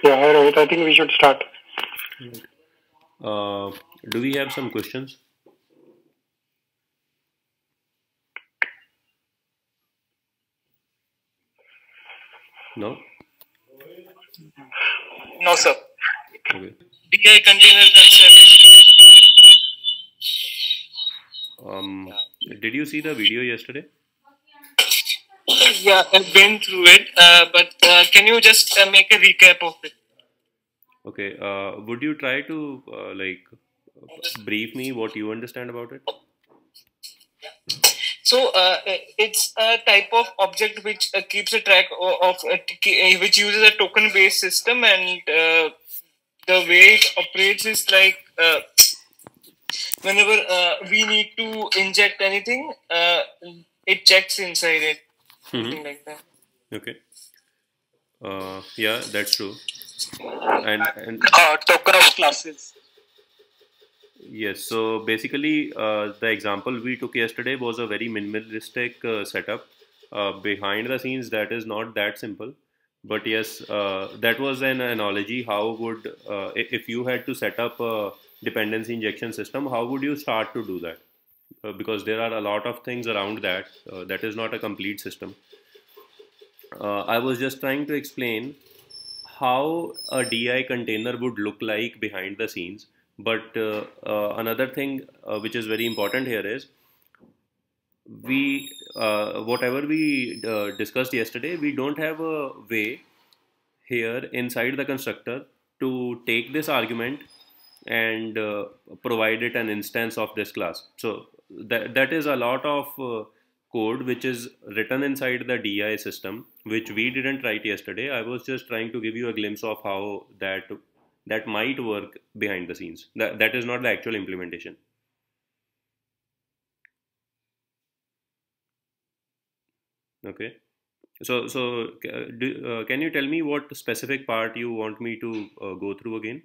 Yeah, hi Rohit. I think we should start. Right. Uh, do we have some questions? No? No, sir. Okay. DI container concept. Um, did you see the video yesterday? Yeah, I've been through it, but can you just make a recap of it? Okay. Would you try to brief me what you understand about it? So it's a type of object which keeps a track which uses a token-based system, and the way it operates is like whenever we need to inject anything, it checks inside it, Mm-hmm. something like that. Okay. Yeah, that's true. And Token of classes. yes. So basically, the example we took yesterday was a very minimalistic setup. Behind the scenes, that is not that simple. But yes, that was an analogy. How would if you had to set up a dependency injection system, how would you start to do that? Because there are a lot of things around that. That is not a complete system. I was just trying to explain how a DI container would look like behind the scenes. But another thing which is very important here is we whatever we discussed yesterday, we don't have a way here inside the constructor to take this argument and provide it an instance of this class. So that is a lot of code which is written inside the DI system, which we didn't write yesterday. I was just trying to give you a glimpse of how that might work behind the scenes. That is not the actual implementation. Okay. Can you tell me what specific part you want me to go through again?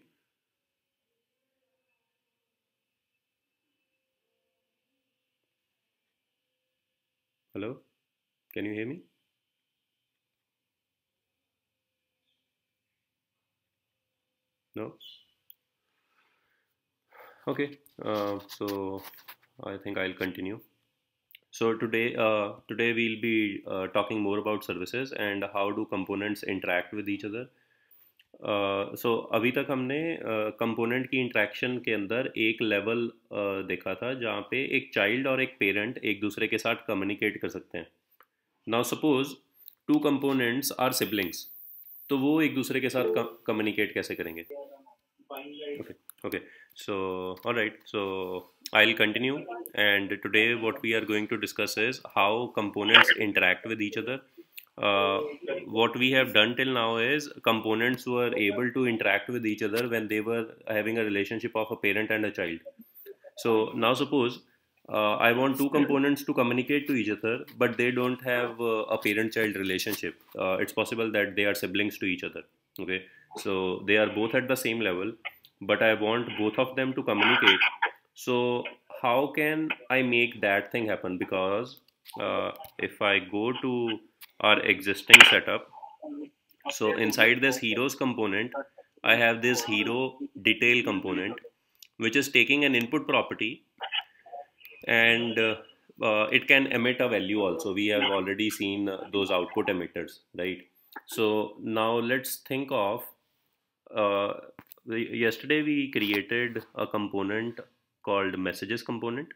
Hello, can you hear me? No. Okay. So I think I'll continue. So today we'll be talking more about services and how do components interact with each other. So अभी तक हमने component की interaction के अंदर एक level देखा था जहाँ पे एक चाइल्ड और एक पेरेंट एक दूसरे के साथ कम्युनिकेट कर सकते हैं. Now suppose two components are siblings, तो वो एक दूसरे के साथ कम्युनिकेट कैसे करेंगे? Okay, okay. So, all right. So, I'll continue. And today, what we are going to discuss is how components interact with each other. Uh, what we have done till now is components were able to interact with each other when they were having a relationship of a parent and a child. So, now suppose I want two components to communicate to each other, but they don't have a parent-child relationship. It's possible that they are siblings to each other. Okay, so they are both at the same level, but I want both of them to communicate. So how can I make that thing happen? Because if I go to our existing setup, so inside this heroes component, I have this hero detail component, which is taking an input property and it can emit a value also. We have already seen those output emitters, right? So now let's think of uh, yesterday we created a component called messages component,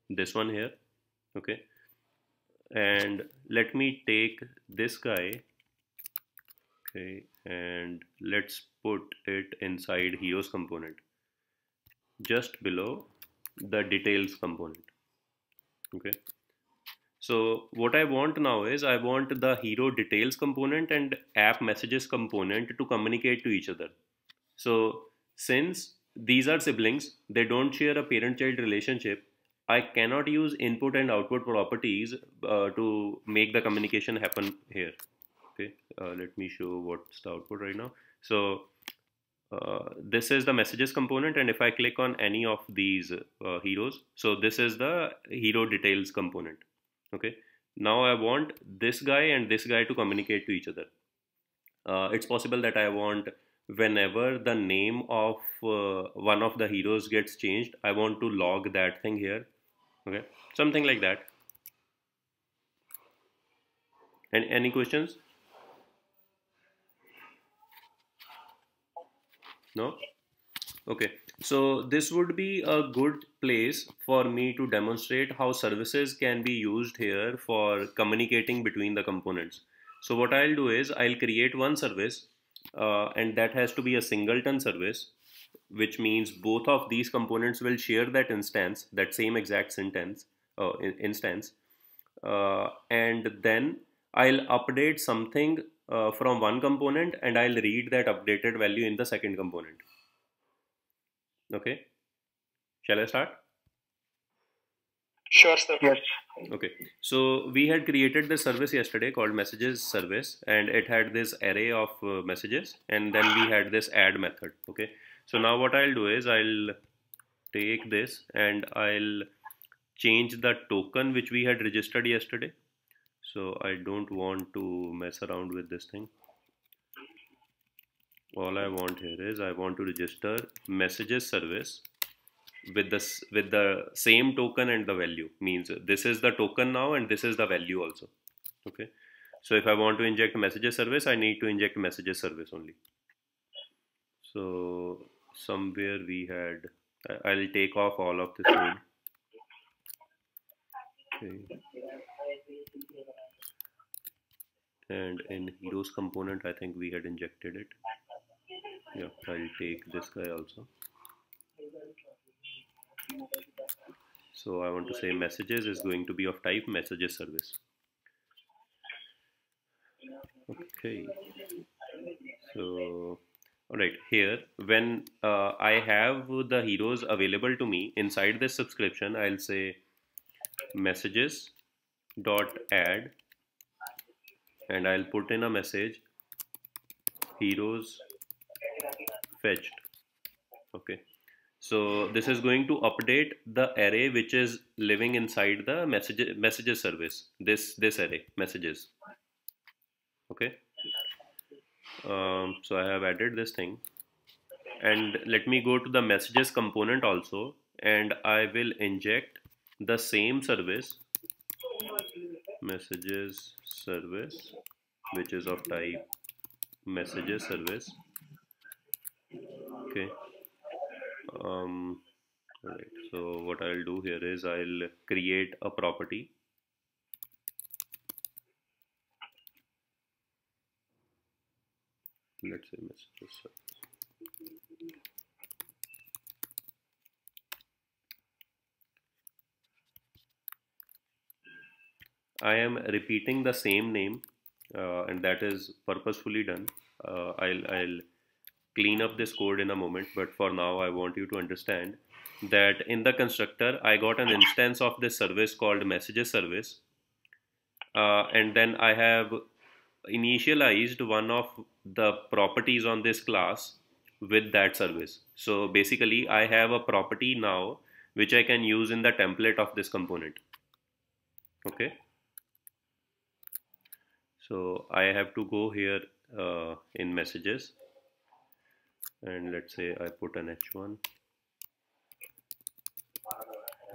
this one here. Okay, and let me take this guy. Okay, and let's put it inside heroes component just below the details component. Okay, so what I want now is I want the hero details component and app messages component to communicate to each other. So since these are siblings, they don't share a parent-child relationship. I cannot use input and output properties to make the communication happen here. Okay, let me show what's the output right now. So this is the messages component, and if I click on any of these heroes, so this is the hero details component. Okay, now I want this guy and this guy to communicate to each other. It's possible that I want whenever the name of one of the heroes gets changed, I want to log that thing here. Okay, something like that. And any questions? No? Okay, so this would be a good place for me to demonstrate how services can be used here for communicating between the components. So what I'll do is I'll create one service, and that has to be a singleton service, which means both of these components will share that instance, that same exact instance, and then I'll update something from one component, and I'll read that updated value in the second component. Okay, shall I start? Sure, sir. Yes. Okay, so we had created this service yesterday called messages service, and it had this array of messages, and then we had this add method. Okay, so now what I'll do is I'll take this and I'll change the token which we had registered yesterday. So I don't want to mess around with this thing. All I want here is I want to register messages service with the same token and the value. Means this is the token now and this is the value also. Okay, so if I want to inject messages service, I need to inject messages service only. So somewhere we had, I'll take off all of this code. Okay, and in heroes component I think we had injected it. Yeah, I'll take this guy also. So I want to say messages is going to be of type messages service. Okay, so alright, here when I have the heroes available to me inside this subscription, I'll say messages dot add, and I'll put in a message heroes fetched. Okay, so this is going to update the array which is living inside the messages service, this array messages. Okay, so I have added this thing, and let me go to the messages component also, and I will inject the same service messages service, which is of type messages service. Okay, alright, so what I'll do here is I'll create a property. Let's say messages service. I am repeating the same name, and that is purposefully done. I'll clean up this code in a moment, but for now I want you to understand that in the constructor I got an instance of this service called messages service, and then I have initialized one of the properties on this class with that service. So basically I have a property now which I can use in the template of this component. Okay, so I have to go here in messages, and let's say I put an h1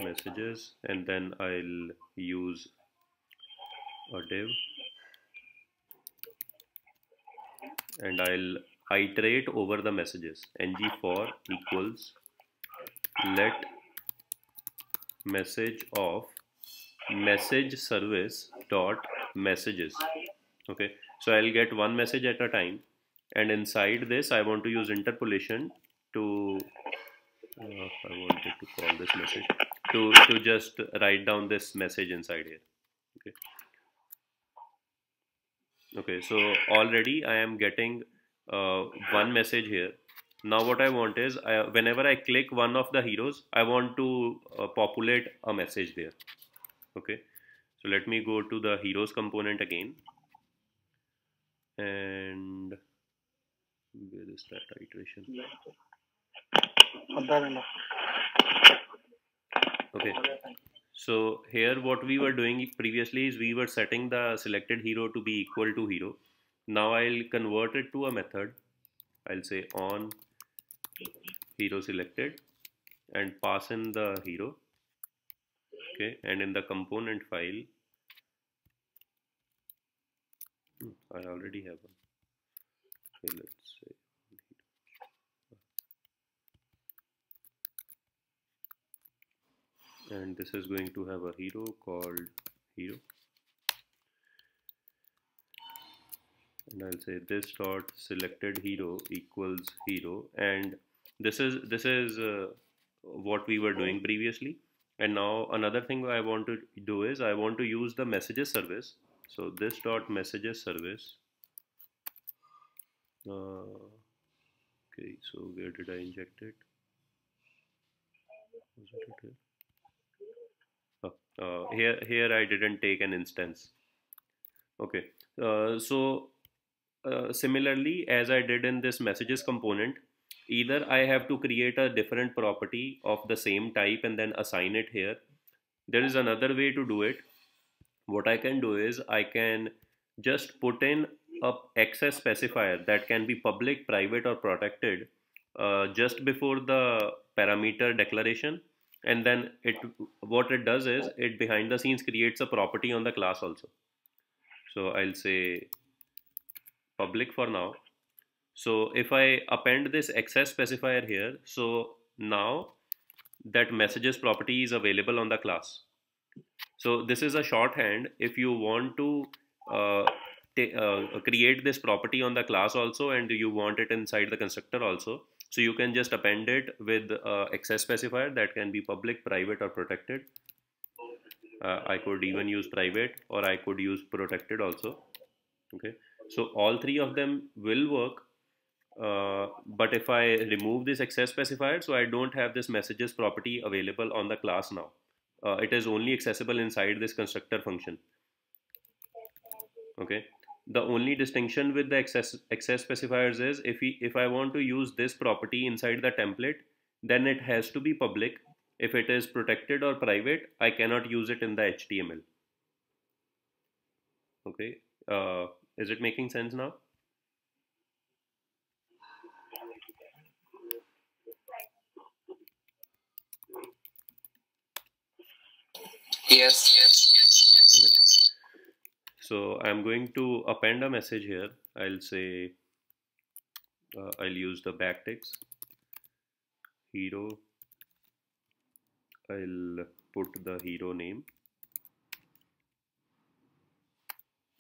messages, and then I'll use a div, and I'll iterate over the messages. ng for equals let message of message service dot messages. Okay, so I'll get one message at a time, and inside this I want to use interpolation to I wanted to call this message to just write down this message inside here. Okay, okay, so already I am getting one message here. Now what I want is whenever I click one of the heroes, I want to populate a message there. Okay, so let me go to the heroes component again, and where is that iteration? Okay, so here what we were doing previously is we were setting the selected hero to be equal to hero. Now I'll convert it to a method, I'll say on hero selected and pass in the hero. Okay, and in the component file, I already have one. Okay, let's say, and this is going to have a hero called hero, and I'll say this dot selected hero equals hero, and this is what we were doing previously. And now another thing I want to do is I want to use the messages service. So this dot messages service. Okay, so where did I inject it? Was it here? Here I didn't take an instance. Okay, similarly, as I did in this messages component, either I have to create a different property of the same type and then assign it here. There is another way to do it. What I can do is I can just put in a access specifier that can be public, private, or protected just before the parameter declaration, and then what it does is it behind the scenes creates a property on the class also. So I'll say public for now. So if I append this access specifier here, so now that messages property is available on the class. So this is a shorthand. If you want to create this property on the class also, and you want it inside the constructor also, so you can just append it with access specifier that can be public, private, or protected. I could even use private, or I could use protected also. Okay, so all three of them will work. But if I remove this access specifier, so I don't have this messages property available on the class now. It is only accessible inside this constructor function. Okay, the only distinction with the access specifiers is if I want to use this property inside the template, then it has to be public. If it is protected or private, I cannot use it in the HTML. Okay, is it making sense now? Yes. Okay. So I'm going to append a message here. I'll say I'll use the backticks hero. I'll put the hero name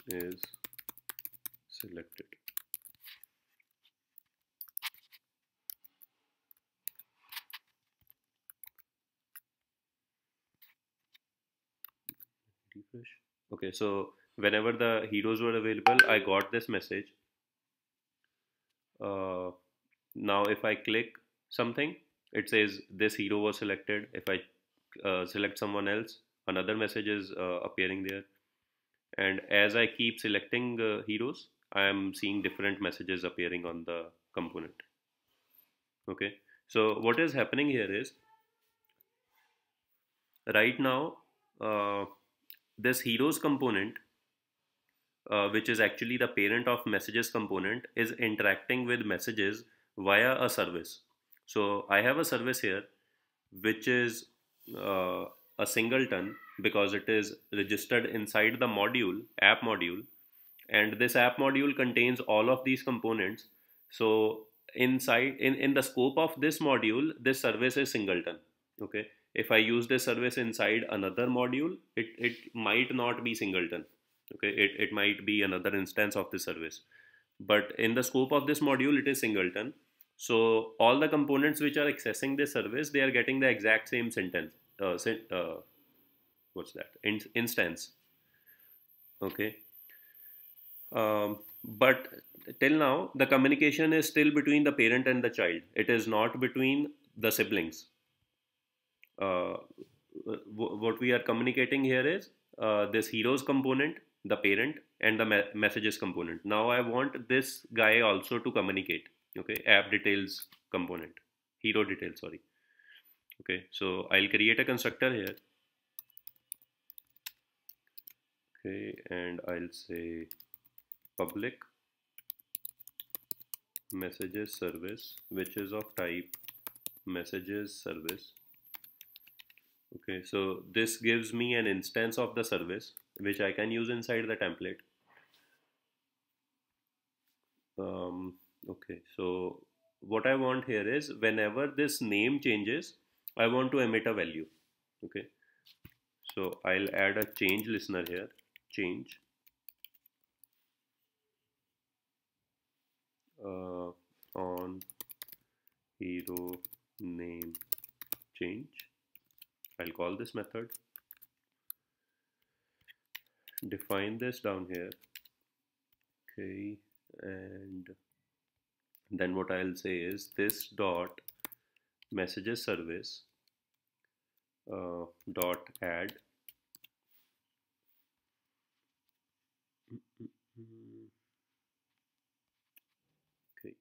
is selected. Refresh. Okay, so whenever the heroes were available, I got this message. Now if I click something, it says this hero was selected. If I select someone else, another message is appearing there. And as I keep selecting heroes, I am seeing different messages appearing on the component. Okay, so what is happening here is right now this heroes component, which is actually the parent of messages component, is interacting with messages via a service. So I have a service here which is a singleton because it is registered inside the module, app module, and this app module contains all of these components. So inside in the scope of this module, this service is singleton. Okay, if I use this service inside another module, it might not be singleton. Okay, it might be another instance of the service, but in the scope of this module it is singleton. So all the components which are accessing this service, they are getting the exact same sentence what's that instance. Okay, but till now the communication is still between the parent and the child. It is not between the siblings. What we are communicating here is this heroes component, the parent, and the messages component. Now I want this guy also to communicate. Okay, app details component, hero details, sorry. Okay, so I'll create a constructor here. Okay, and I'll say public messages service, which is of type messages service. Okay, so this gives me an instance of the service which I can use inside the template. Okay, so what I want here is whenever this name changes, I want to emit a value. Okay, so I'll add a change listener here, change on hero name change. I'll call this method, define this down here. Okay, and then what I'll say is this dot messages service dot add okay,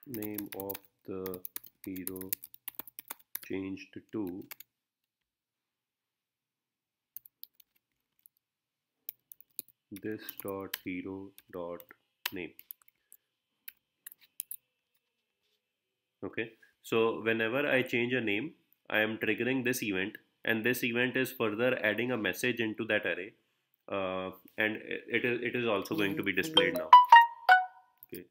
name of the hero changed to this dot hero dot name. Okay, so whenever I change a name, I am triggering this event, and this event is further adding a message into that array, and it is also going to be displayed now. Okay,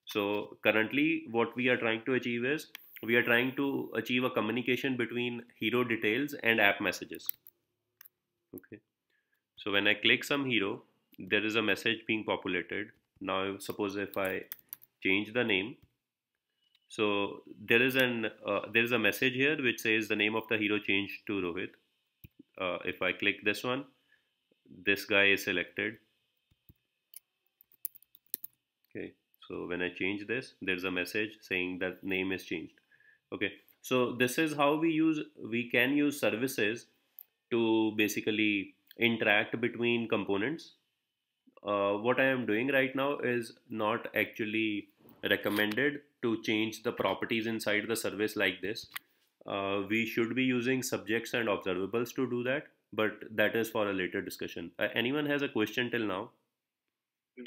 so currently what we are trying to achieve is we are trying to achieve a communication between hero details and app messages. Okay, so when I click some hero, there is a message being populated. Now suppose if I change the name, so there is a message here which says the name of the hero changed to Rohit. If I click this one, this guy is selected. Okay, so when I change this, there's a message saying that name is changed. Okay, so this is how we can use services to basically interact between components. What I am doing right now is not actually recommended to change the properties inside the service like this. We should be using subjects and observables to do that, but that is for a later discussion. Anyone has a question till now?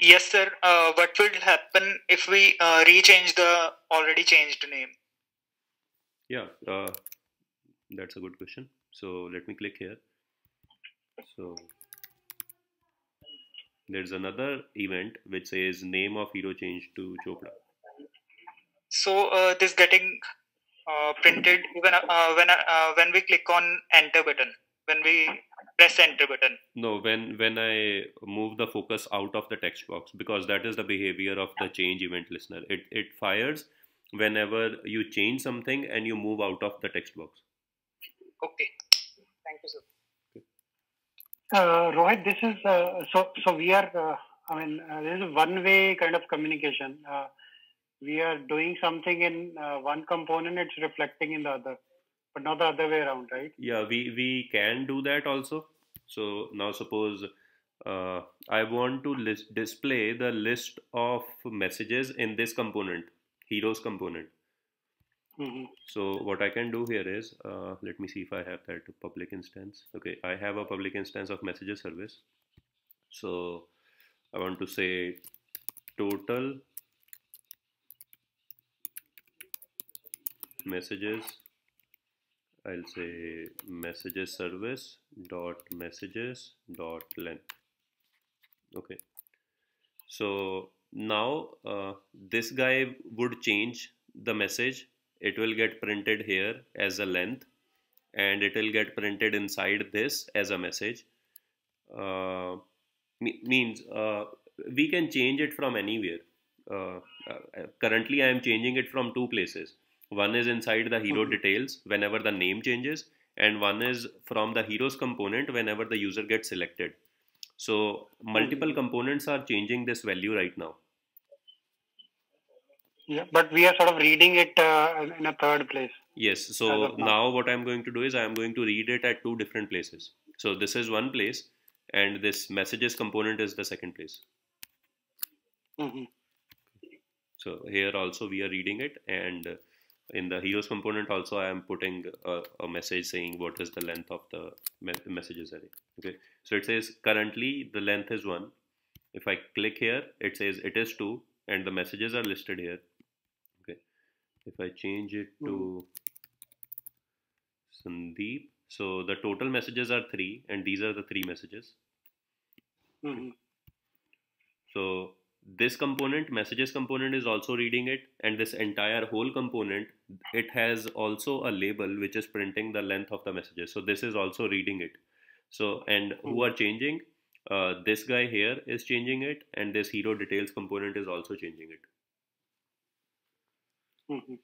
Yes, sir. What will happen if we rechange the already changed name? Yeah, that's a good question. So let me click here. So there's another event which says name of hero changed to Chopra. So this getting printed even when we click on enter button, when we press enter button. No, when I move the focus out of the text box, because that is the behavior of the change event listener. It fires whenever you change something and you move out of the text box. Okay, thank you, sir. Rohit, this is so we are. This is one-way kind of communication. We are doing something in one component; it's reflecting in the other, but not the other way around, right? Yeah, we can do that also. So now suppose I want to display the list of messages in this component, heroes component. So what I can do here is, let me see if I have that public instance. Okay, I have a public instance of messages service. So I want to say total messages. I'll say messages service dot messages dot length. Okay, so now this guy would change the message. It will get printed here as a length, and it will get printed inside this as a message. Means we can change it from anywhere. Currently I am changing it from two places. One is inside the hero details whenever the name changes, and one is from the heroes component whenever the user gets selected. So multiple components are changing this value right now. Yeah, but we are sort of reading it in a third place. Yes, so now what I'm going to do is I'm going to read it at two different places. So this is one place, and this messages component is the second place. So here also we are reading it, and in the heroes component also I am putting a message saying what is the length of the messages array. Okay, so it says currently the length is 1. If I click here, it says it is 2, and the messages are listed here. Okay, if I change it to Sandeep, so the total messages are 3, and these are the 3 messages. So this component, messages component, is also reading it, and this entire whole component, it has also a label which is printing the length of the messages. So this is also reading it. So, and who are changing? This guy here is changing it, and this hero details component is also changing it.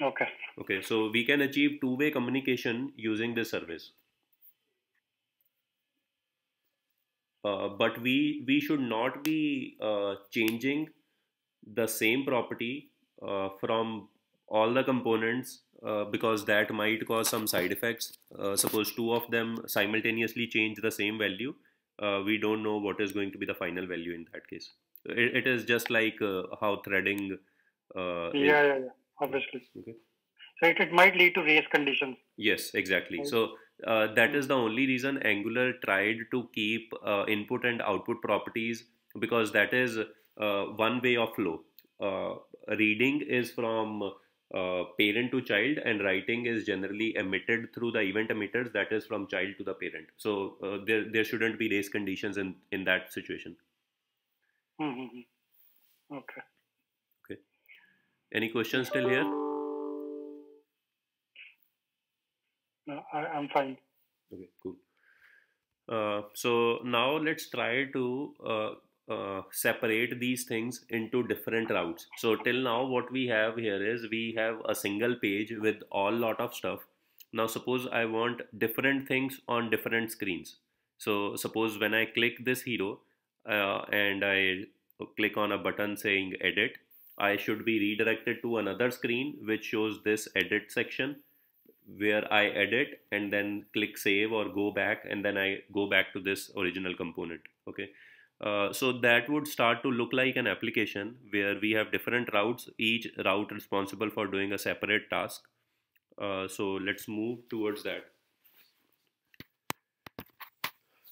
Okay. Okay, so we can achieve two-way communication using this service. But we should not be changing the same property from all the components because that might cause some side effects. Suppose two of them simultaneously change the same value, we don't know what is going to be the final value in that case. It is just like how threading yeah, obviously. Okay. So it might lead to race conditions. Yes, exactly. So that is the only reason Angular tried to keep input and output properties, because that is one way of flow. Reading is from parent to child, and writing is generally emitted through the event emitters, that is from child to the parent. So there shouldn't be race conditions in that situation. Okay. Okay. Any questions still here? No, I'm fine. Okay, cool. So now let's try to separate these things into different routes. So till now what we have here is we have a single page with all lot of stuff. Now suppose I want different things on different screens. So suppose when I click this hero and I click on a button saying edit, I should be redirected to another screen which shows this edit section, where I edit and then click save or go back, and then I go back to this original component. Okay, so that would start to look like an application where we have different routes, each route responsible for doing a separate task. So let's move towards that.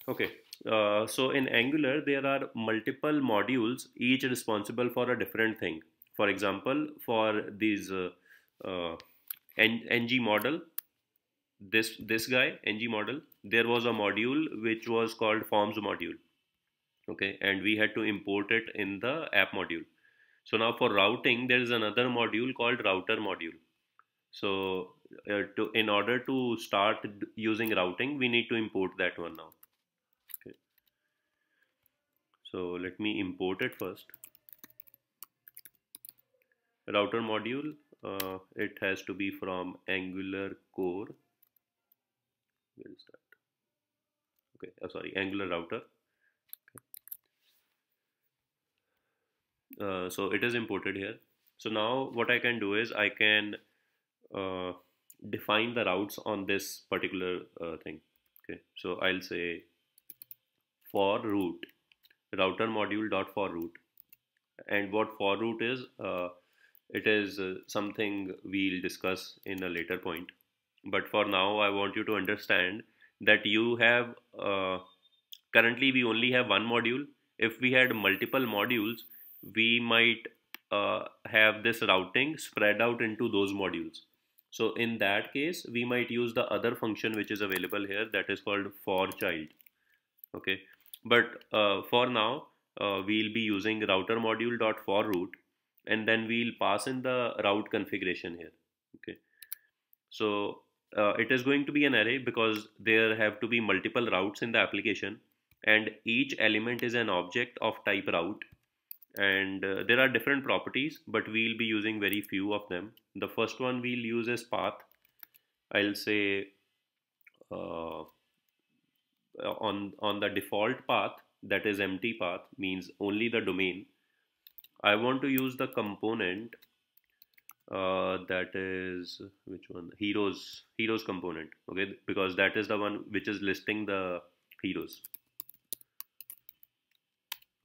Okay, so in Angular there are multiple modules, each responsible for a different thing. For example, for these ng model, this guy ng model, there was a module which was called forms module. Okay, and we had to import it in the app module. So now for routing there is another module called router module. So in order to start using routing, we need to import that one now. Okay, so let me import it first. Router module, it has to be from Angular core. Where is that? Okay, sorry, Angular router. Okay. So it is imported here. So now what I can do is I can define the routes on this particular thing. Okay, so I'll say for route, router module dot for route. And what for route is, it is something we'll discuss in a later point. But for now, I want you to understand that you have currently we only have one module. If we had multiple modules, we might have this routing spread out into those modules. So in that case, we might use the other function which is available here, that is called for child. Okay, but for now, we'll be using router module dot for route, and then we'll pass in the route configuration here. Okay, so it is going to be an array because there have to be multiple routes in the application, and each element is an object of type route, and there are different properties, but we'll be using very few of them. The first one we'll use is path. I'll say on the default path, that is empty path, means only the domain. I want to use the component that is, which one, heroes component. Okay, because that is the one which is listing the heroes.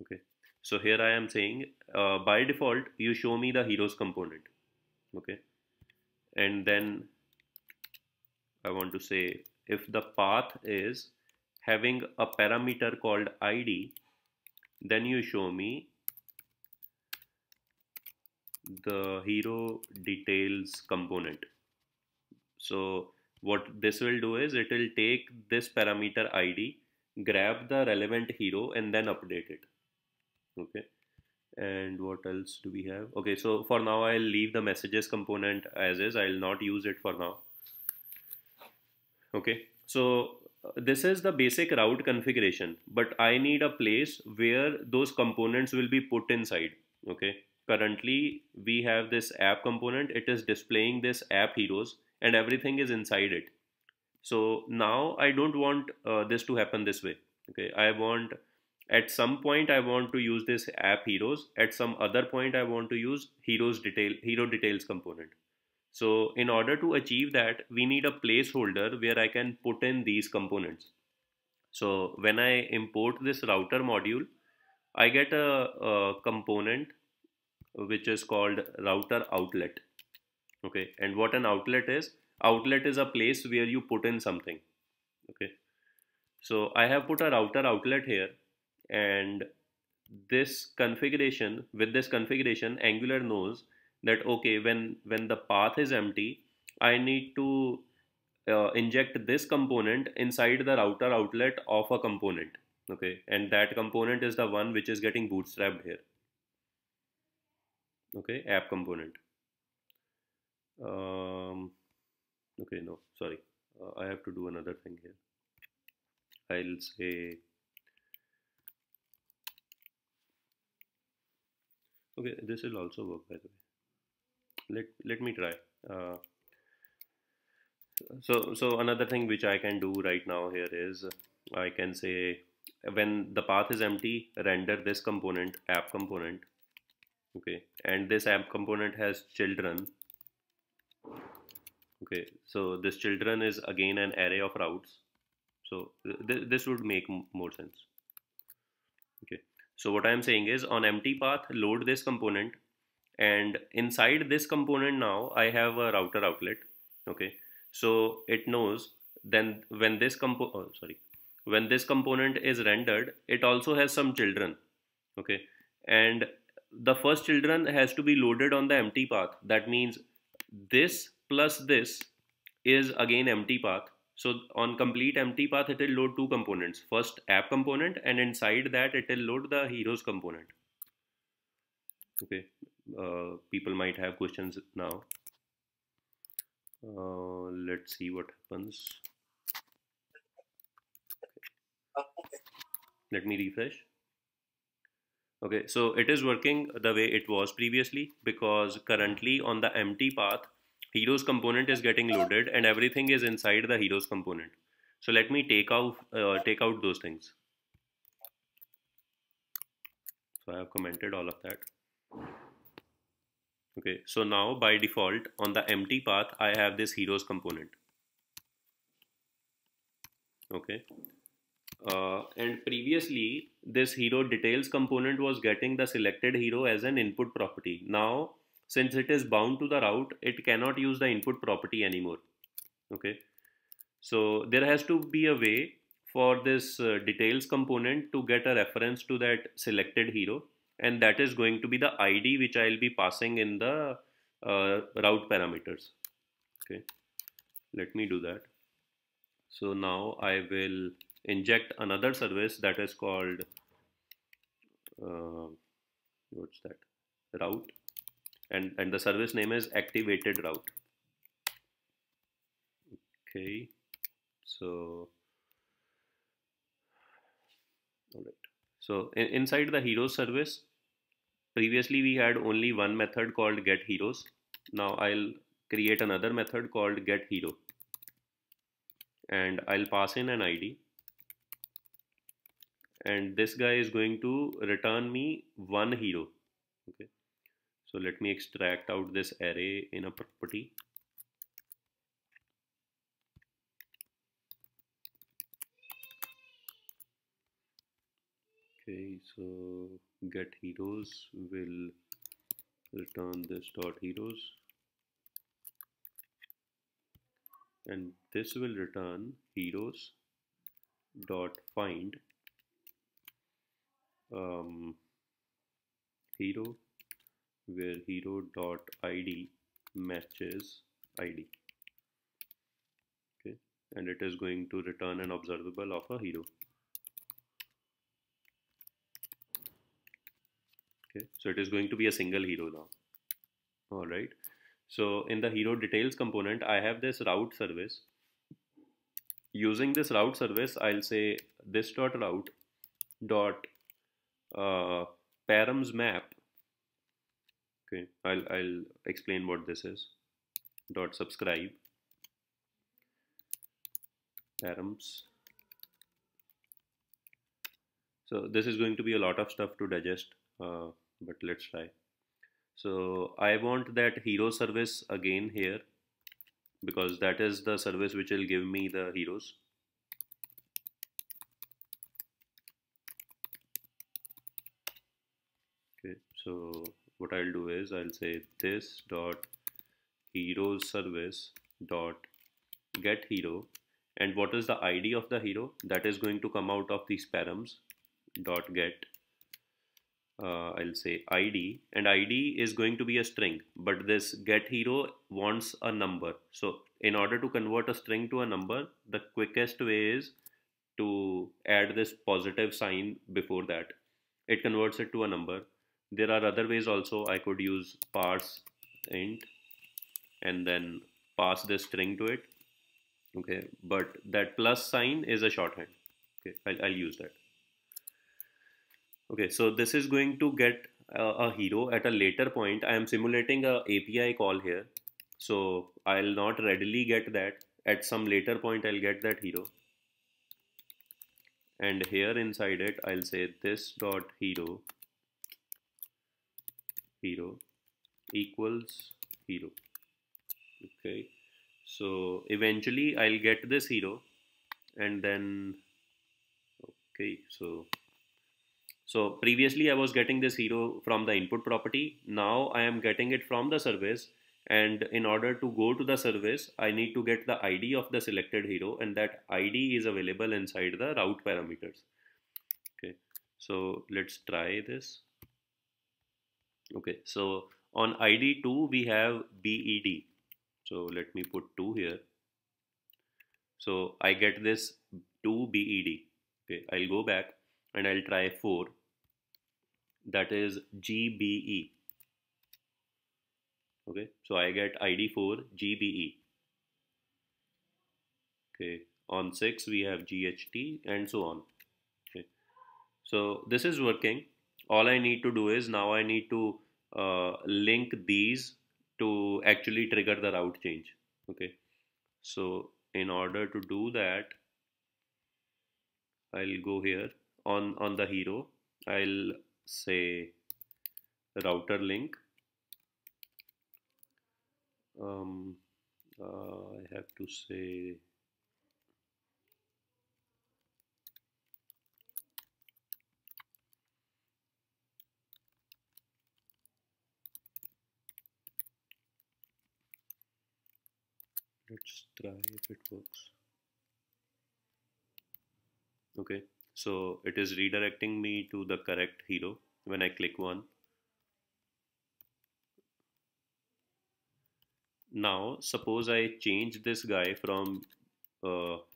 Okay, so here I am saying by default you show me the heroes component. Okay, and then I want to say if the path is having a parameter called ID, then you show me the hero details component. So what this will do is it will take this parameter ID, grab the relevant hero and then update it. Okay. And what else do we have? Okay, so for now I'll leave the messages component as is. I'll not use it for now. Okay, so this is the basic route configuration, but I need a place where those components will be put inside. Okay, currently we have this app component. It is displaying this app heroes and everything is inside it. So now I don't want this to happen this way. Okay, I want at some point I want to use this app heroes. At some other point I want to use hero details component. So in order to achieve that, we need a placeholder where I can put in these components. So when I import this router module, I get a component which is called router outlet. Okay, and what an outlet is a place where you put in something. Okay, so I have put a router outlet here, and with this configuration, Angular knows that okay, when the path is empty, I need to inject this component inside the router outlet of a component. Okay, and that component is the one which is getting bootstrapped here. Okay, app component. Okay, no, sorry, I have to do another thing here. I'll say, okay, this will also work by the way. Let me try. So another thing which I can do right now here is I can say when the path is empty, render this component, app component. Okay, and this app component has children. Okay, so this children is again an array of routes. So this would make more sense. Okay, so what I'm saying is on empty path, load this component, and inside this component now I have a router outlet. Okay, so it knows then when this when this component is rendered, it also has some children. Okay, and the first children has to be loaded on the empty path. That means this plus this is again empty path. So on complete empty path, it will load two components. First app component, and inside that it will load the heroes component. Okay, people might have questions now. Let's see what happens. Let me refresh. Okay, so it is working the way it was previously, because currently on the empty path, heroes component is getting loaded and everything is inside the heroes component. So let me take out those things. So I have commented all of that. Okay, so now by default on the empty path, I have this heroes component. Okay, and previously this hero details component was getting the selected hero as an input property. Now since it is bound to the route, it cannot use the input property anymore. Okay, so there has to be a way for this details component to get a reference to that selected hero, and that is going to be the ID which I'll be passing in the route parameters. Okay, let me do that. So now I will inject another service that is called what's that, route, and the service name is activated route. Okay, so all right, so inside the heroes service, previously we had only one method called get heroes. Now I'll create another method called get hero, and I'll pass in an ID, and this guy is going to return me one hero. Okay, so let me extract out this array in a property. Okay, so get heroes will return this dot heroes. and this will return heroes dot find hero where hero dot id matches id. Okay, and it is going to return an observable of a hero. Okay, so it is going to be a single hero now. All right, so in the hero details component I have this route service. Using this route service, I'll say this dot route dot params map. Okay, I'll explain what this is. Dot subscribe params. So this is going to be a lot of stuff to digest, but let's try. So I want that hero service again here, because that is the service which will give me the heroes. Okay, so what I'll do is I'll say this dot heroes service dot get hero, and what is the ID of the hero? That is going to come out of these params dot get. I'll say ID, and ID is going to be a string, but this get hero wants a number. So in order to convert a string to a number, the quickest way is to add this positive sign before that. It converts it to a number. There are other ways also. I could use parse int and then pass this string to it. Okay, but that plus sign is a shorthand. Okay, I'll use that. Okay, so this is going to get a hero at a later point. I am simulating a API call here, so I'll not readily get that. At some later point I'll get that hero, and here inside it I'll say this dot hero equals hero. Okay, so eventually I'll get this hero, and then okay, so previously I was getting this hero from the input property. Now I am getting it from the service, and in order to go to the service I need to get the ID of the selected hero, and that ID is available inside the route parameters. Okay, so let's try this. Okay, so on ID2 we have BED. So let me put 2 here. So I get this 2 BED. Okay, I'll go back and I'll try 4. That is GBE. Okay, so I get ID4 GBE. Okay, on 6 we have GHT and so on. Okay, so this is working. All I need to do is now I need to link these to actually trigger the route change. Okay, so in order to do that, I'll go here on the hero. I'll say router link. I have to say let's try if it works. Okay, so it is redirecting me to the correct hero when I click one. Now suppose I change this guy from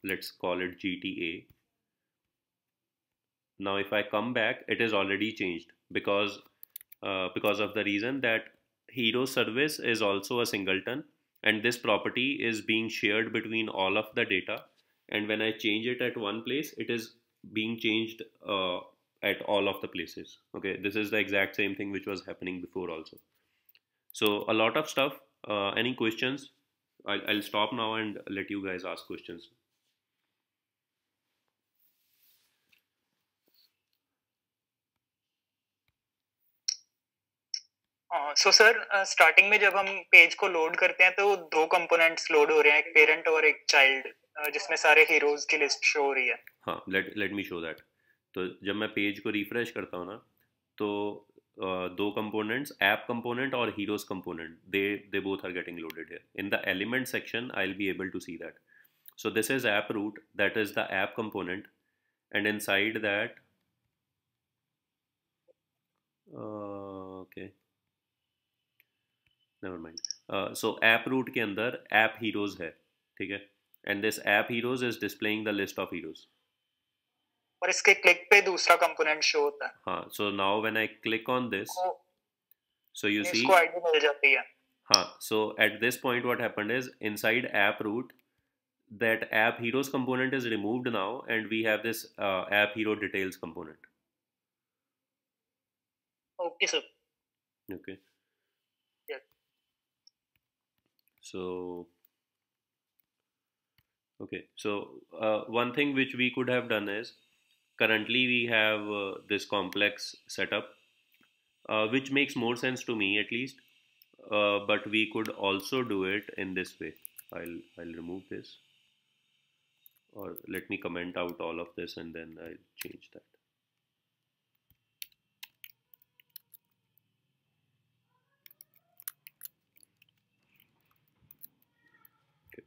let's call it GTA. Now if I come back, it is already changed because of the reason that hero service is also a singleton, and this property is being shared between all of the data, and when I change it at one place, it is being changed at all of the places. Okay, this is the exact same thing which was happening before also. So a lot of stuff. Any questions? I'll stop now and let you guys ask questions. So sir starting में जब हम page को load करते हैं तो 2 components load हो रहे हैं, एक पेरेंट और एक चाइल्ड, जिसमें सारे हीरोज की लिस्ट शो हो रही है. हाँ, लेट मी शो दैट. तो जब मैं पेज को रिफ्रेश करता हूँ ना, तो दो components, app component or heroes component, they both are getting loaded here. In the element section, I'll be able to see that. So this is app root, that is the app component, and inside that, okay, never mind. So app root के अंदर app heroes है, ठीक है? And this app heroes is displaying the list of heroes. और इसके click पे दूसरा component show होता है. हाँ, so now when I click on this, so you see, इसको आईडी मिल जाती है. हाँ, so at this point what happened is inside app root, that app heroes component is removed now, and we have this app hero details component. Okay, sir. Okay. Yes. So, okay. So one thing which we could have done is, currently we have this complex setup, which makes more sense to me at least. But we could also do it in this way. I'll remove this, or let me comment out all of this and then I'll change that. Okay.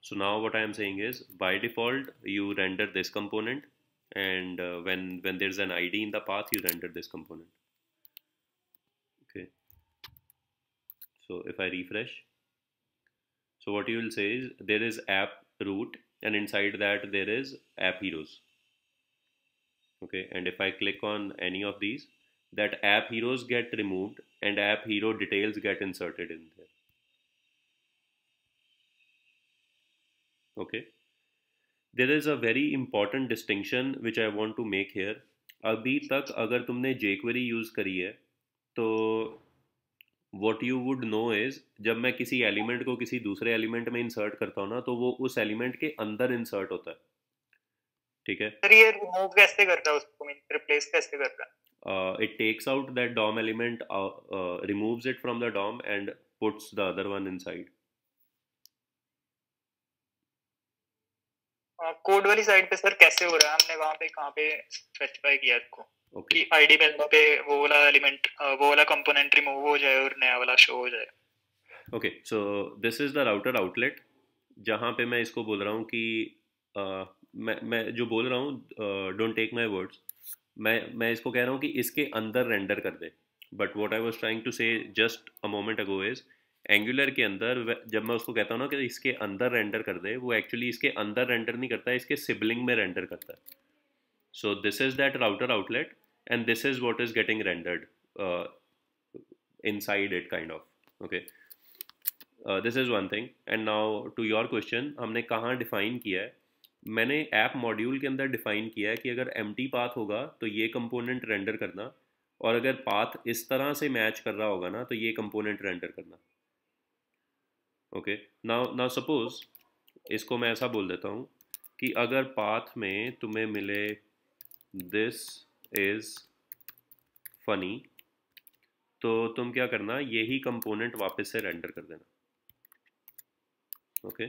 So now what I am saying is, by default you render this component, and when there's an ID in the path, you render this component. Okay. So if I refresh, so what you will say is there is app root, and inside that there is app heroes. Okay, and if I click on any of these, that app heroes get removed and app hero details get inserted in there. Okay, there is a very important distinction which I want to make here. अभी तक अगर तुमने jQuery use करी है, तो what you would know is, जब मैं किसी एलिमेंट को किसी दूसरे एलिमेंट में इंसर्ट करता हूँ ना, तो वो उस एलिमेंट के अंदर इंसर्ट होता है, ठीक है? सर ये रिमूव कैसे करता है उसको, मीन रिप्लेस कैसे करता है? It takes out that DOM element, removes it from the DOM and puts the other one inside. Code वाली साइड पे सर कैसे हो रहा है? हमने वहाँ पे कहाँ पे स्पेसिफाई किया इसको Okay. कि आईडी मिलने पे वो वाला एलिमेंट, वो वाला कंपोनेंट रिमूव हो जाए और नया वाला शो हो जाए. Okay, so this is the router outlet, जहाँ पे मैं इसको बोल रहा हूँ कि मैं जो बोल रहा हूँ, don't take my words, मैं इसको कह रहा हूँ कि इसके अंदर रेंडर कर दे. But what I was trying to say just a moment ago is, angular के अंदर जब मैं उसको कहता हूँ ना कि इसके अंदर रेंडर कर दे, वो एक्चुअली इसके अंदर रेंडर नहीं करता है, इसके सिबलिंग में रेंडर करता है. So this is that router outlet, and this is what is getting rendered inside it, kind of. Okay, this is one thing. And now to your question, हमने कहाँ डिफाइन किया है? मैंने ऐप मॉड्यूल के अंदर define किया है कि अगर empty पाथ होगा तो ये कंपोनेंट रेंडर करना, और अगर पाथ इस तरह से मैच कर रहा होगा ना, तो ये कंपोनेंट रेंडर करना. ओके, नाउ सपोज इसको मैं ऐसा बोल देता हूँ कि अगर पाथ में तुम्हें मिले दिस इज फनी, तो तुम क्या करना, यही कंपोनेंट वापस से रेंडर कर देना. Okay,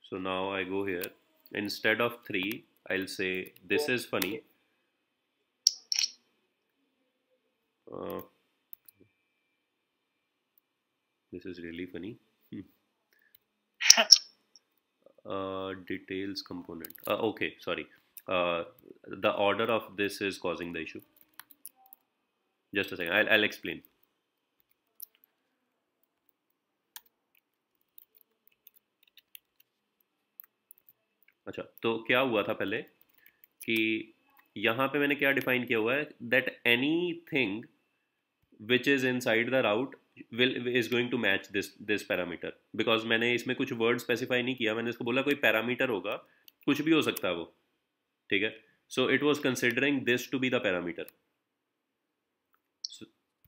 so now I go here, instead of 3 I'll say this is funny. This is really funny. Details component. Okay, sorry. The order of this is causing the issue. Just a second. I'll explain. अच्छा, तो क्या हुआ था पहले कि यहाँ पे मैंने क्या डिफाइन किया हुआ है, that anything which is inside the route is going to match this parameter, because मैंने इसमें कुछ वर्ड स्पेसिफाई नहीं किया, मैंने इसको बोला कोई पैरामीटर होगा, कुछ भी हो सकता है वो, ठीक है? So it was considering this to be the parameter,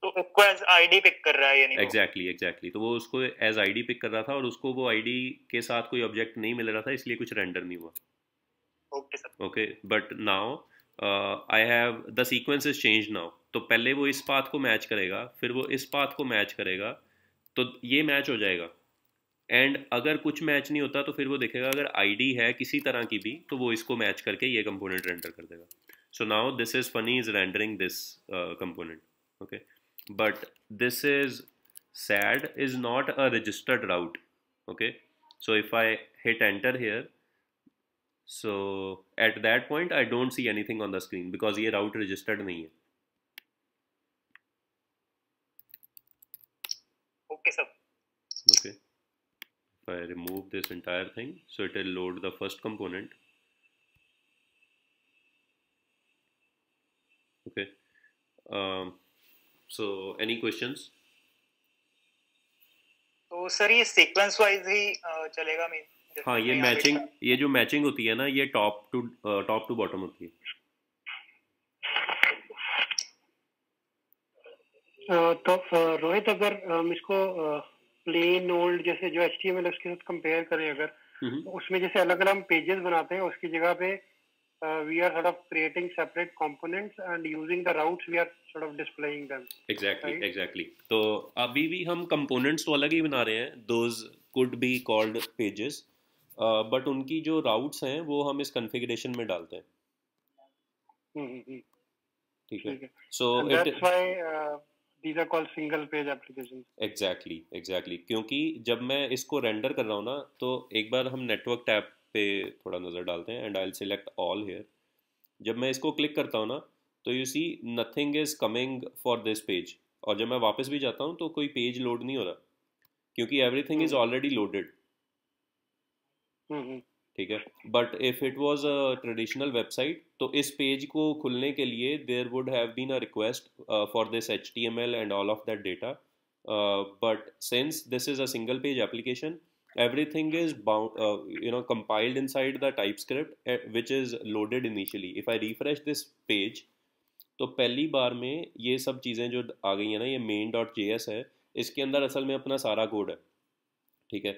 तो उसको एज आईडी पिक कर रहा है, यानी एग्जैक्टली तो वो उसको एज आईडी पिक कर रहा था, और उसको वो आईडी के साथ कोई ऑब्जेक्ट नहीं मिल रहा था, इसलिए कुछ रेंडर नहीं हुआ. Okay sir. Okay, but now I have the sequence is change now. तो पहले वो इस पाथ को मैच करेगा, फिर वो इस पाथ को मैच करेगा, तो ये मैच हो जाएगा. एंड अगर कुछ मैच नहीं होता तो फिर वो देखेगा, अगर आईडी है किसी तरह की भी, तो वो इसको मैच करके ये कंपोनेंट रेंडर कर देगा. So now this is funny is rendering this component. Okay, but this is sad is not a registered route. Okay, so if I hit enter here, so at that point I don't see anything on the screen because ये route registered नहीं है. Okay, sir. Okay, if I remove this entire thing, so it will load the first component. Okay, so any questions? तो sir ये sequence wise ही चलेगा मैं? हाँ, ये matching, ये जो मैचिंग होती है ना, ये टॉप टू बॉटम होती है. तो रोहित, अगर हम इसको प्लेन ओल्ड जैसे जो HTML है उसके साथ कंपेयर करें अगर, तो उसमें जैसे अलग अलग हम पेजेस बनाते हैं, उसकी जगह पे we are sort of creating separate components and using the routes we are sort of displaying them. Exactly, right? exactly. तो अभी भी हम components तो अलग ही बना रहे हैं. Those could be called pages, but उनकी जो routes हैं वो हम इस configuration में डालते हैं. ठीक है. So and that's why these are called single page applications. Exactly, exactly. क्योंकि जब मैं इसको render कर रहा हूँ ना, तो एक बार हम network tab पे थोड़ा नज़र डालते हैं, and I will select all here. जब मैं इसको क्लिक करता हूँ ना, तो you see nothing is coming for this page, और जब मैं वापस भी जाता हूँ तो कोई पेज लोड नहीं हो रहा, क्योंकि एवरीथिंग इज ऑलरेडी लोडेड. ठीक है. But if it was a traditional website, तो इस पेज को खुलने के लिए there would have been a request for this HTML and all of that data, but since this is a single page application, everything is bound, compiled inside the TypeScript which is loaded initially. If I refresh this page, तो पहली बार में ये सब चीज़ें जो आ गई हैं ना, ये main.js है, इसके अंदर असल में अपना सारा कोड है. ठीक है.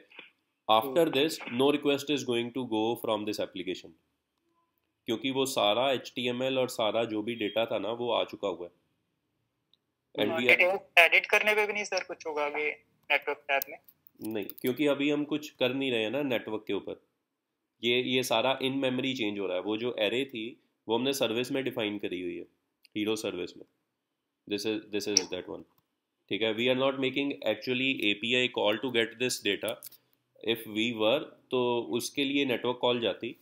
After this no request is going to go from this application, क्योंकि वो सारा HTML और सारा जो भी डेटा था ना वो आ चुका हुआ है. एंड वी एडिट करने पे भी नहीं सर कुछ होगा आगे नेटवर्क टैब में? नहीं, क्योंकि अभी हम कुछ कर नहीं रहे हैं ना नेटवर्क के ऊपर. ये सारा इन मेमोरी चेंज हो रहा है. वो जो एरे थी वो हमने सर्विस में डिफाइन करी हुई है, हीरो सर्विस में. This is that one. ठीक है. We are not making actually API call to get this data. If we were, तो उसके लिए नेटवर्क कॉल जाती,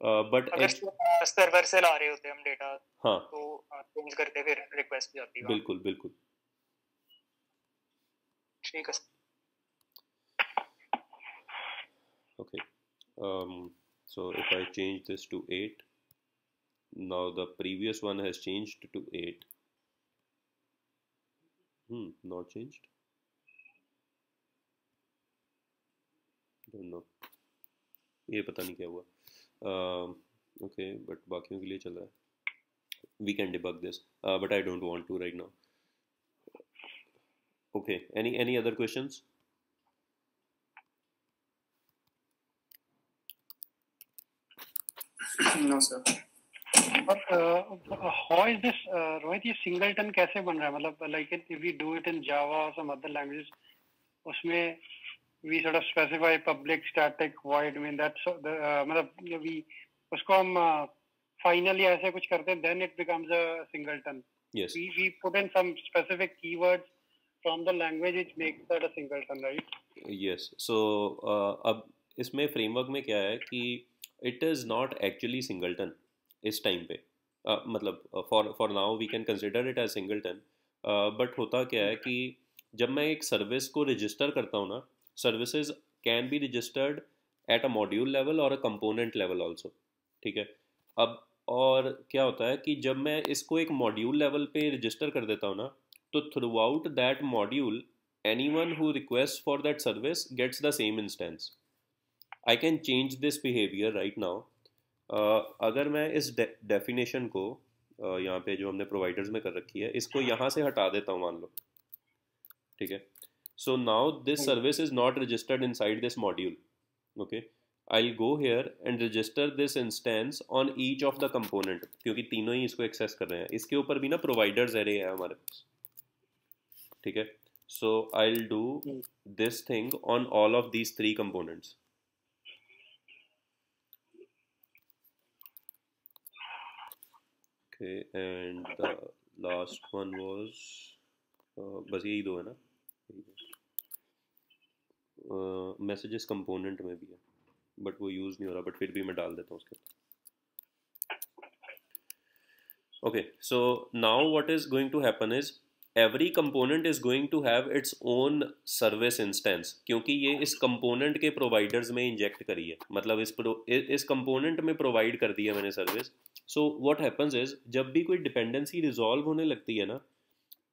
बट सर्वर से ला रहे होते हम डेटा. हाँ, तो चेंज करते फिर रिक्वेस्ट जाती है. बिल्कुल बिल्कुल. ठीक है. Okay, so if I change this to 8, now the previous one has changed to 8. Not changed. Don't know. ये पता नहीं क्या हुआ. Okay, but बाकियों के लिए चल रहा है. We can debug this, but I don't want to right now. Okay, any other questions? No sir. But how is this, Rohit, ये singleton कैसे बन रहा है? मतलब like if we do it in Java or some other languages, उसमें we sort of specify public static void. I mean that's मतलब we उसको हम finally ऐसे कुछ करते हैं, then it becomes a singleton. Yes. We put in some specific keywords from the language which makes that a singleton, right? Yes. So अब इसमें framework में क्या है कि it is not actually singleton इस टाइम पे. मतलब for now we can consider it as singleton, but होता क्या है कि जब मैं एक सर्विस को रजिस्टर करता हूँ ना, services can be registered at a module level और अ कंपोनेंट लेवल ऑल्सो. ठीक है. अब और क्या होता है कि जब मैं इसको एक मॉड्यूल लेवल पे रजिस्टर कर देता हूँ ना, तो through out that module anyone who requests for that service gets the same instance. I can change this behavior right now. अगर मैं इस डेफिनेशन को यहाँ पे जो हमने प्रोवाइडर्स में कर रखी है, इसको यहाँ से हटा देता हूँ मान लो. ठीक है. So now this service is not registered inside this module. Okay. I'll go here and register this instance on each of the component, क्योंकि तीनों ही इसको एक्सेस कर रहे हैं. इसके ऊपर भी ना प्रोवाइडर्स एरे है हमारे पास. ठीक है. So I'll do this thing on all of these three components. Okay, and the last one was बस यही दो है ना, मैसेजेस कंपोनेंट में भी है बट वो यूज़ नहीं हो रहा, बट फिर भी मैं डाल देता हूँ उसके अंदर. Okay, so now what is going to happen is every component is going to have its own service instance, क्योंकि ये इस component के providers में inject करी है, मतलब इस component में provide कर दी है मैंने service. So what happens is जब भी कोई dependency resolve होने लगती है ना,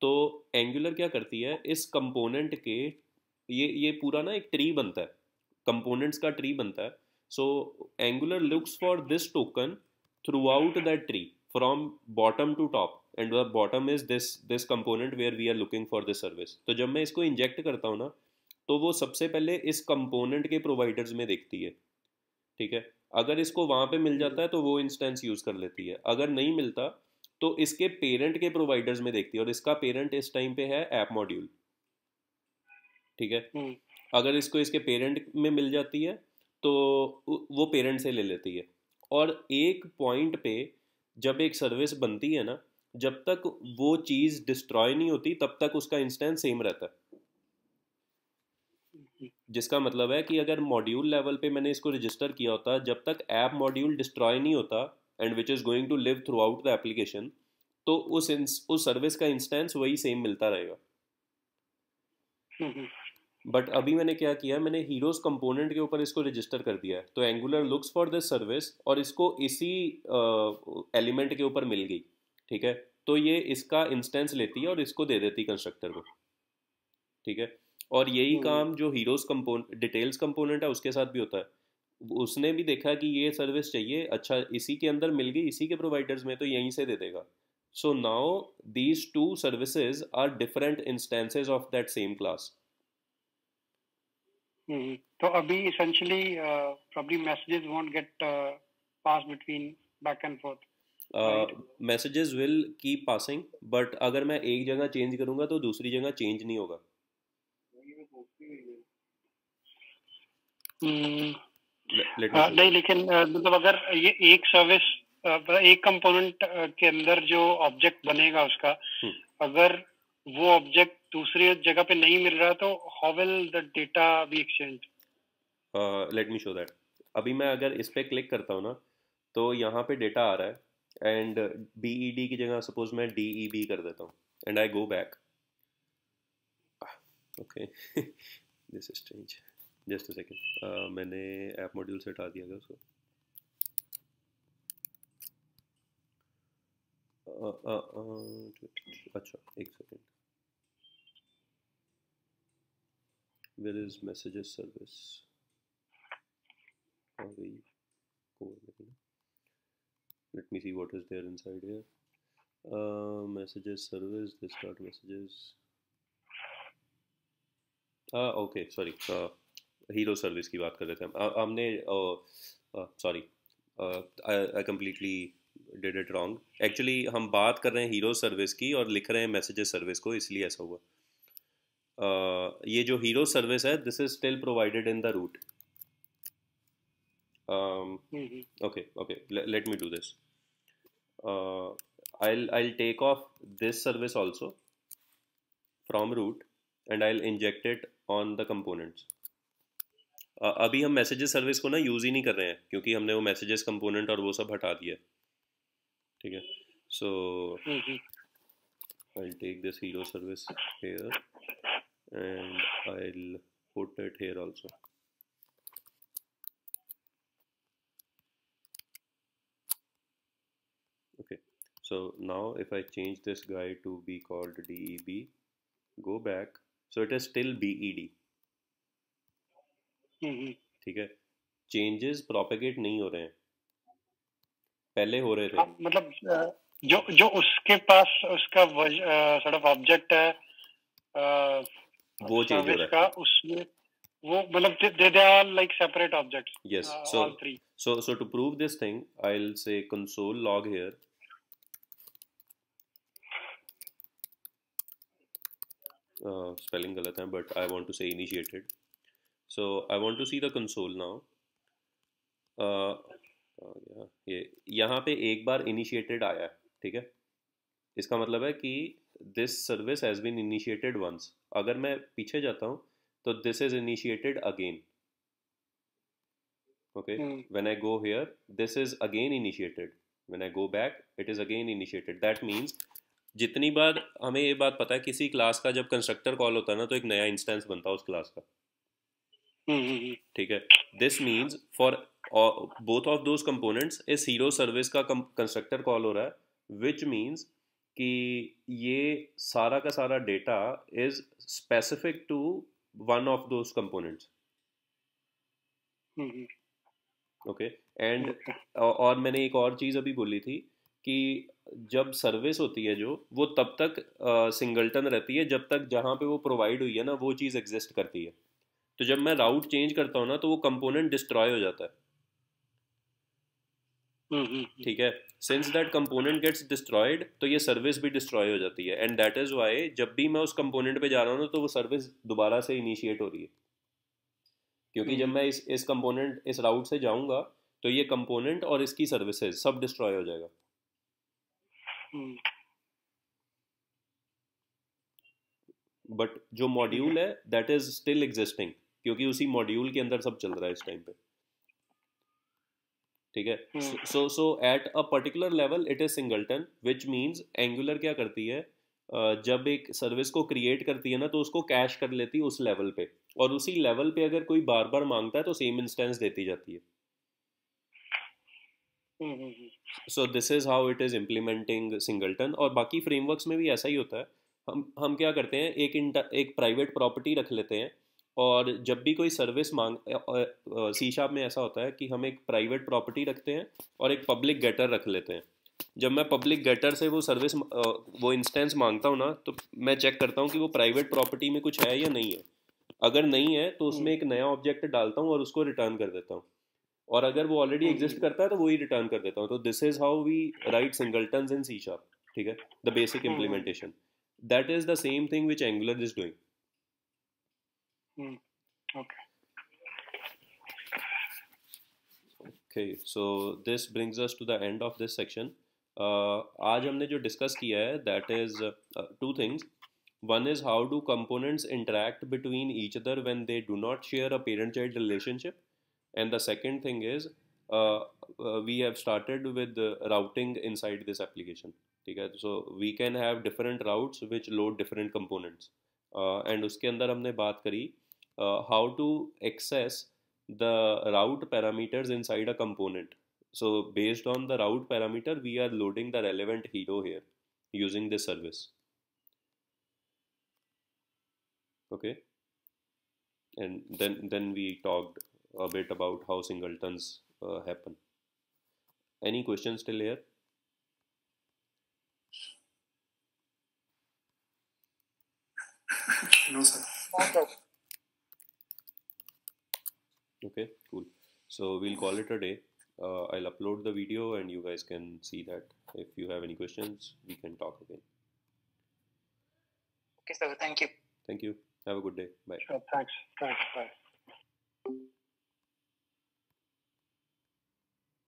तो Angular क्या करती है, इस component के ये पूरा ना एक tree बनता है, components का tree बनता है. So Angular looks for this token throughout that tree from bottom to top, and the bottom is this component where we are looking for this service. तो जब मैं इसको इंजेक्ट करता हूँ ना, तो वो सबसे पहले इस कंपोनेंट के प्रोवाइडर्स में देखती है. ठीक है, अगर इसको वहाँ पे मिल जाता है तो वो इंस्टेंस यूज़ कर लेती है, अगर नहीं मिलता तो इसके पेरेंट के प्रोवाइडर्स में देखती है, और इसका पेरेंट इस टाइम पे है ऐप मॉड्यूल. ठीक है, अगर इसको इसके पेरेंट में मिल जाती है तो वो पेरेंट से ले लेती है, और एक पॉइंट पे जब एक सर्विस बनती है ना, जब तक वो चीज़ डिस्ट्रॉय नहीं होती तब तक उसका इंस्टेंस सेम रहता है. जिसका मतलब है कि अगर मॉड्यूल लेवल पे मैंने इसको रजिस्टर किया होता, जब तक ऐप मॉड्यूल डिस्ट्रॉय नहीं होता and which is going to live throughout the application, तो उस सर्विस का इंस्टेंस वही सेम मिलता रहेगा. बट अभी मैंने क्या किया, मैंने हीरोज कंपोनेंट के ऊपर इसको रजिस्टर कर दिया है, तो angular looks for this service और इसको इसी एलिमेंट के ऊपर मिल गई. ठीक है, तो ये इसका इंस्टेंस लेती है और इसको दे देती कंस्ट्रक्टर को. ठीक है, और यही काम जो हीरोज डिटेल्स कंपोनेंट है उसके साथ भी होता है. उसने भी देखा कि ये सर्विस चाहिए, अच्छा इसी के अंदर मिल गई, इसी के प्रोवाइडर्स में, तो यहीं से दे देगा. So now these two services are different instances of that same class. तो अभी essentially probably messages won't get passed between back and forth. Messages will keep passing, but अगर मैं एक जगह चेंज करूंगा तो दूसरी जगह चेंज नहीं होगा. नहीं, लेकिन मतलब अगर ये एक सर्विस एक कंपोनेंट के अंदर जो ऑब्जेक्ट बनेगा उसका, अगर वो ऑब्जेक्ट दूसरी जगह पे नहीं मिल रहा तो how will the data be exchange? Let me show that. अभी मैं अगर इस पे क्लिक करता हूँ ना, तो यहाँ पे डेटा आ रहा है, एंड BED की जगह सपोज मैं DEB कर देता हूँ, and I go back. Okay, this is strange, just a second. मैंने ऐप मॉड्यूल से हटा दिया था उसको. अच्छा एक second. Where is messages service? Let me see what is there inside here. Messages service. This dot messages. Okay, sorry. Hero service की बात कर रहे थे हम. हमने sorry. I completely did it wrong. Actually हम बात कर रहे हैं हीरो सर्विस की और लिख रहे हैं मैसेजेस सर्विस को, इसलिए ऐसा हुआ. ये जो हीरो सर्विस है, this is still provided in the root. Okay, let me do this. I'll take off this service also from root and I'll inject it on the components. अभी हम messages service को ना use ही नहीं कर रहे हैं, क्योंकि हमने वो मैसेजेस कंपोनेंट और वो सब हटा दिया. ठीक है, so I'll take this hero service here and I'll put it here also. Okay, so now if I change this guy to be called DEB, go back, so it is still BED. ठीक है, changes propagate नहीं हो रहे हैं, पहले हो रहे थे. मतलब जो उसके पास उसका सॉर्ट ऑफ ऑब्जेक्ट है वो चेंज हो रहा है उसमें, वो मतलब they are like separate objects. Yes, all three. So to prove this thing, I'll say console log here. Spelling गलत है, but I want to say initiated. So I want to see the console now. ये यहाँ पे एक बार initiated आया है, ठीक है, इसका मतलब है कि this service has been initiated once. अगर मैं पीछे जाता हूँ तो this is initiated again. Okay, when I go here, this is again initiated. When I go back, it is again initiated. That means जितनी बार हमें ये बात पता है किसी क्लास का जब कंस्ट्रक्टर कॉल होता है ना तो एक नया इंस्टेंस बनता है उस क्लास का. ठीक है, this means for both of those components इस हीरो सर्विस का कंस्ट्रक्टर कॉल हो रहा है, विच मीन्स कि ये सारा का सारा data is specific to one of those components. Okay, and और मैंने एक और चीज़ अभी बोली थी कि जब सर्विस होती है जो वो तब तक सिंगलटन रहती है जब तक जहाँ पे वो प्रोवाइड हुई है ना वो चीज़ एग्जिस्ट करती है. तो जब मैं राउट चेंज करता हूँ ना तो वो कंपोनेंट डिस्ट्रॉय हो जाता है. ठीक है, since that component gets destroyed तो ये सर्विस भी डिस्ट्रॉय हो जाती है. एंड दैट इज़ वाई जब भी मैं उस कंपोनेंट पे जा रहा हूँ ना तो वो सर्विस दोबारा से इनिशिएट हो रही है, क्योंकि जब मैं इस कंपोनेंट इस राउट से जाऊंगा तो ये कंपोनेंट और इसकी सर्विसेज सब डिस्ट्रॉय हो जाएगा. बट जो मॉड्यूल है दैट इज स्टिल एग्जिस्टिंग, क्योंकि उसी मॉड्यूल के अंदर सब चल रहा है इस टाइम पे. ठीक है, so at a particular level it is singleton, which means Angular क्या करती है, जब एक सर्विस को क्रिएट करती है ना तो उसको कैश कर लेती है उस लेवल पे, और उसी लेवल पे अगर कोई बार बार मांगता है तो सेम इंस्टेंस देती जाती है. So this is how it is implementing singleton. और बाकी फ्रेमवर्क्स में भी ऐसा ही होता है. हम क्या करते हैं, एक प्राइवेट प्रॉपर्टी रख लेते हैं, और जब भी कोई सर्विस सी शार्प में ऐसा होता है कि हम एक प्राइवेट प्रॉपर्टी रखते हैं और एक पब्लिक गेटर रख लेते हैं. जब मैं पब्लिक गेटर से वो सर्विस वो इंस्टेंस मांगता हूँ ना तो मैं चेक करता हूँ कि वो प्राइवेट प्रॉपर्टी में कुछ है या नहीं है. अगर नहीं है तो उसमें एक नया ऑब्जेक्ट डालता हूँ और उसको रिटर्न कर देता हूँ, और अगर वो ऑलरेडी एग्जिस्ट करता है तो वही रिटर्न कर देता हूँ. तो this is how we write singletons in C sharp. ठीक है, the basic implementation. That is the same thing which Angular is doing. Okay, so this brings us to the end of this section. आज हमने जो discuss किया है that is two things. One is how do components interact between each other when they do not share a parent-child relationship, and the second thing is we have started with routing inside this application. ठीक है, so we can have different routes which load different components, and उसके अंदर हमने बात करी how to access the route parameters inside a component. So based on the route parameter we are loading the relevant hero here using this service. Okay, and then we talked a bit about how singletons happen. Any questions still here? No sir. Okay, cool. So we'll call it a day. I'll upload the video and you guys can see that. If you have any questions, we can talk again. Okay, sir. Thank you. Thank you. Have a good day. Bye. Sure. Thanks. Bye.